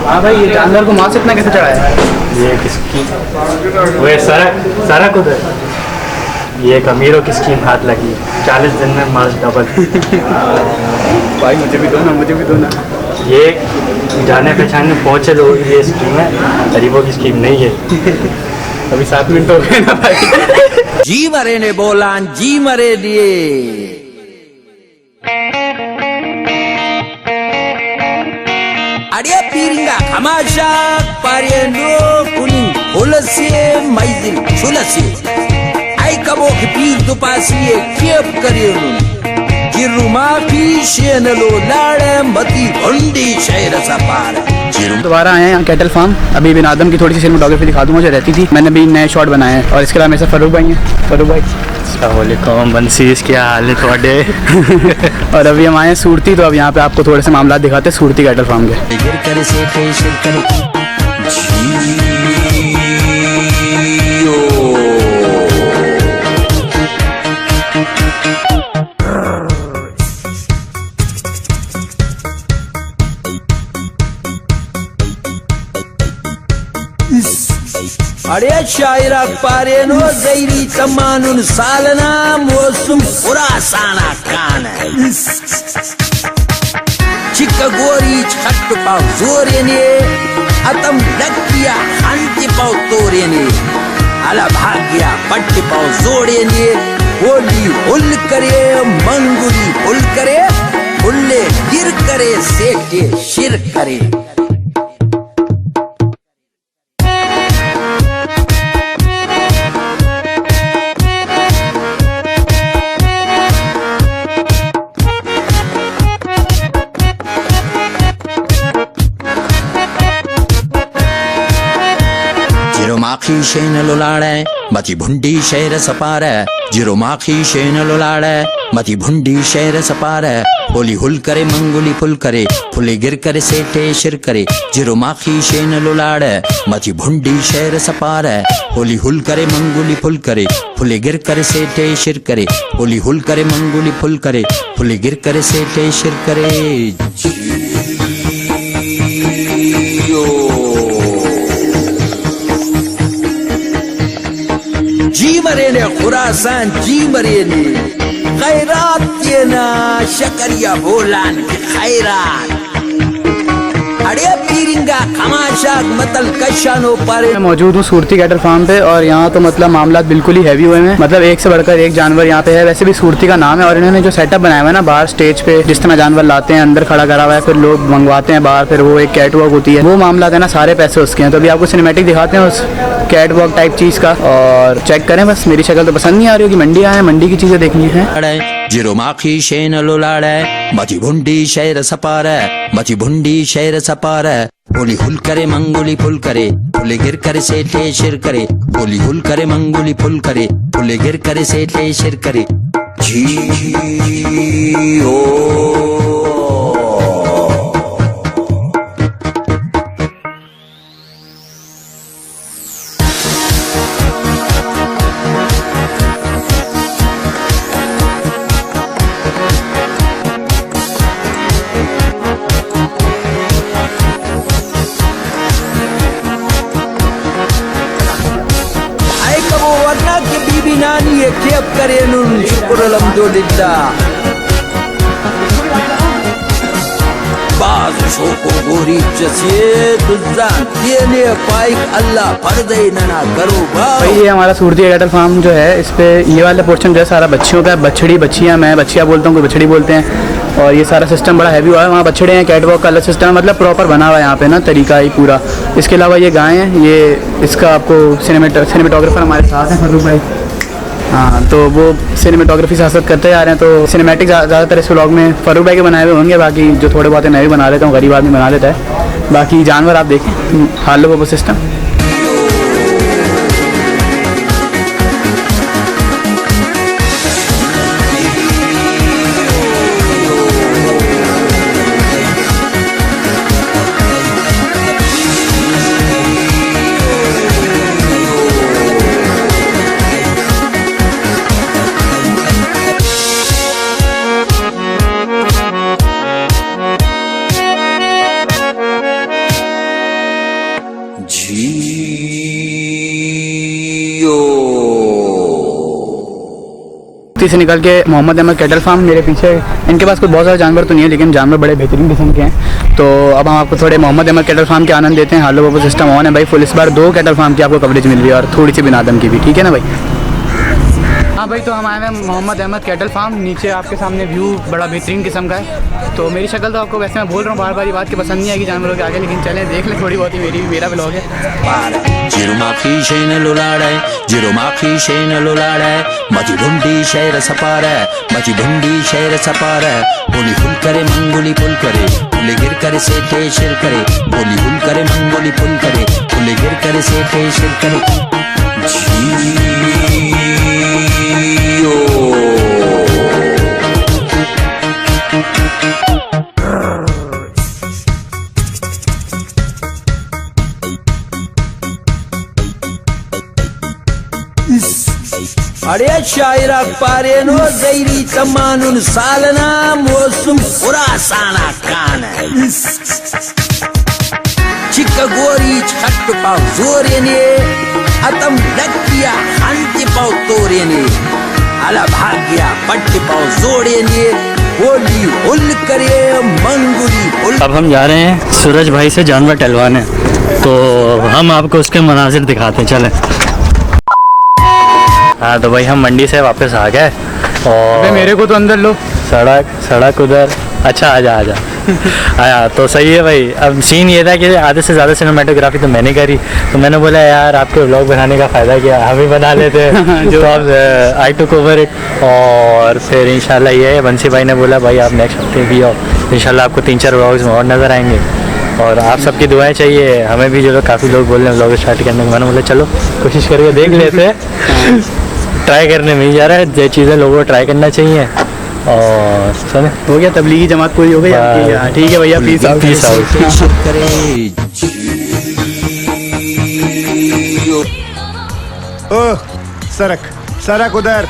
हाँ भाई, ये जानवर को मांस इतना कैसे चढ़ाया? ये किसकी वो सारा उधर ये एक अमीरों की स्कीम हाथ लगी, 40 दिन में मार्च डबल। भाई मुझे भी दो ना, मुझे भी दो ना। ये जाने पहचाने पहुँचे लोग, ये स्कीम है, गरीबों की स्कीम नहीं है। अभी 7 मिनट हो गए ना भाई। जी मरे ने बोला जी मरे दिए। Adia piringa kamasha pariendo kuning hulasi maizil chulasi ai kabo ke pir do pasi kep kariyun jiruma ki shenalo lade mati hondi shehra sapara। दोबारा आए हैं यहाँ कैटल फार्म। अभी बिन आदम की थोड़ी सी सिनेमेटोग्राफी दिखा दूँगा जो रहती थी। मैंने भी नए शॉट बनाए हैं और इसके अलावा मेरे साथ फ़ारूक भाई हैं। फ़ारूक भाई अस्सलामुअलैकुम। बंसी क्या हाल है थोड़े? और अभी हम आए हैं सूरती, तो अब यहाँ पे आपको थोड़े से मामला दिखाते हैं सूरती कैटल फार्म के। अरे शायरा पारेनो ज़ैरी तमानुन सालना मौसम खुरासाना कान चिक्का गोरी छट पाव जोरे ने अतम लकिया हंति पाव तोरे ने अला भाग्या पट्टी पाव जोड़े ने होली हुल करे मंगुली हुल करे हुल्ले गिर करे सेके शिर करे। माखी शेन लुलाड़े मती भुंडी शेर सपारे जिरो माखी शेन लुलाड़े मती भुंडी शेर सपारे होली हुल करे मंगुली फुल करे फुले गिर करे सेठे शिर करे जिरो माखी शेन लुलाड़े मती भुंडी शेर सपारे होली हुल करे मंगुली फुल करे फुले गिर करे सेठे शिर करे होली हुल करे मंगुली फुल करे फुले गिर करे सेठे शिर करे। जी मरे ने खुरासान जी मरे ने खैरात ये ना शकरिया बोलान की खैरात अरे पीरिंगा खमाशाक मतल कशानो पारे। मैं मौजूद हूँ सूरती कैटल फार्म पे और यहाँ तो मतलब मामलात बिल्कुल ही हैवी हुए हैं। मतलब एक से बढ़कर एक जानवर यहाँ पे है। वैसे भी सूरती का नाम है और इन्होंने जो सेटअप बनाया हुआ है ना बाहर स्टेज पे, जिस तरह जानवर लाते हैं अंदर खड़ा करा हुआ है, फिर लोग मंगवाते हैं बाहर, फिर वो एक कैट वॉक होती है, वो मामलात है ना सारे पैसे उसके हैं। तो अभी आपको सिनेमेटिक दिखाते हैं उस कैट वॉक टाइप चीज़ का और चेक करें। बस मेरी शक्ल तो पसंद नहीं आ रही होगी, मंडी आए हैं, मंडी की चीज़ें देखनी है। जिरो माखी शेन लुलाड़े मची भुंडी शेर सपारे मची भुंडी शेर सपारे होली हुल करे मंगुली फुल करे फुले गिर करे सेठे शिर करे होली हुल करे मंगुली फुल करे फुले गिर करे सेठे शिर करे। जी ओ नानी ये केप करे नुन शुक्र अल्हम्दुलिल्लाह बाज शोको गोरी जैसे दुजान ये ने पाइक अल्लाह फर्दे ना करो भाई। ये हमारा सूरती कैटल फार्म जो है, इस पे ये वाला पोर्शन जो है सारा बच्चियों का है। बछड़ी बच्चियाँ, मैं बच्चियाँ बोलता हूँ, कोई बछड़ी बोलते हैं। और ये सारा सिस्टम बड़ा हैवी हुआ है। वहाँ बछड़े हैं, कैटवॉक का अलग सिस्टम है, मतलब प्रॉपर बना हुआ है यहाँ पे ना तरीका ही पूरा। इसके अलावा ये गाय हैं, ये इसका आपको सिनेमेटोग्राफर हमारे साथ हैं फ़ारूक भाई। हाँ, तो वो सिनेमेटोग्राफी साथ साथ करते जा रहे हैं। तो सिनेमैटिक ज़्यादातर इस व्लॉग में फ़ारूक भाई के बनाए हुए होंगे, बाकी जो थोड़े बहुत है मैं भी बना लेता हूँ, गरीब आदमी बना लेता है। बाकी जानवर आप देखें, हाल वो सिस्टम। सुर्ती से निकल के मोहम्मद अहमद कैटल फार्म मेरे पीछे। इनके पास कोई बहुत सारे जानवर तो नहीं है, लेकिन जानवर बड़े बेहतरीन किस्म के हैं। तो अब हम आपको थोड़े मोहम्मद अहमद कैटल फार्म के आनंद देते हैं। हालो बाबू सिस्टम ऑन है भाई फुल। इस बार 2 कैटल फार्म की आपको कवरेज मिल रही है और थोड़ी सी बिन आदम की भी, ठीक है ना भाई। हाँ भाई, तो हम आए हैं मोहम्मद अहमद कैटल फार्म। नीचे आपके सामने व्यू बड़ा बेहतरीन किस्म का है। तो मेरी शक्ल तो आपको वैसे मैं बोल रहा हूँ बार बार ये बात की पसंद नहीं आएगी जानवरों के आगे, लेकिन चलें देख लें थोड़ी बहुत ही, मेरा ब्लॉग है। जिरो माखी शेन लुलाड़े, जिरो माखी शेन लुलाड़े, मची ढूंढी शहर सपारे, मची ढूंढी शहर सपारे। बोली फुल करे मंगोली फुल करे, फुले गिर करे सेठे शिर करे। बोली फुल करे मंगोली फुल करे, फुले गिर करे सेठे शिर करे। अरे शायरा पारेनो जैरी तमानुन सालना मौसम खुरासाना कान चिक्का गोरी छट पाव जोरे ने अतम लकिया हंति पाव तोरे ने अला भाग्या पट्टी पाव जोड़े ने होली हुल करे मंगुली हुल। अब हम जा रहे हैं सूरज भाई से जानवर टहलवाने, तो हम आपको उसके मनाजिर दिखाते हैं, चलें। हाँ तो भाई हम मंडी से वापस आ गए और मेरे को तो अंदर लो। सड़क उधर, अच्छा आजा आया तो सही है भाई। अब सीन ये था कि आधे से ज़्यादा सिनेमेटोग्राफी तो मैंने करी, तो मैंने बोला यार आपके व्लॉग बनाने का फ़ायदा क्या, हम ही बना लेते जो अब आई टुक ओवर इट। और फिर इंशाल्लाह ये बंसी भाई ने बोला भाई आप नेक्स्ट हफ्ते भी आओ, इंशाल्लाह आपको 3-4 व्लॉग्स में और नज़र आएंगे। और आप सबकी दुआएं चाहिए हमें भी, जो काफ़ी लोग बोल रहे हैं व्लॉग स्टार्ट करने को। मैंने बोला चलो कोशिश करके देख लेते हैं। ट्राई करने में ही जा रहा है, ये चीज़ें लोगों को ट्राई करना चाहिए। और सुने हो गया, तबलीगी जमात पूरी हो गई आपकी। ठीक है भैया, peace out. Peace out. Oh सरक उधर।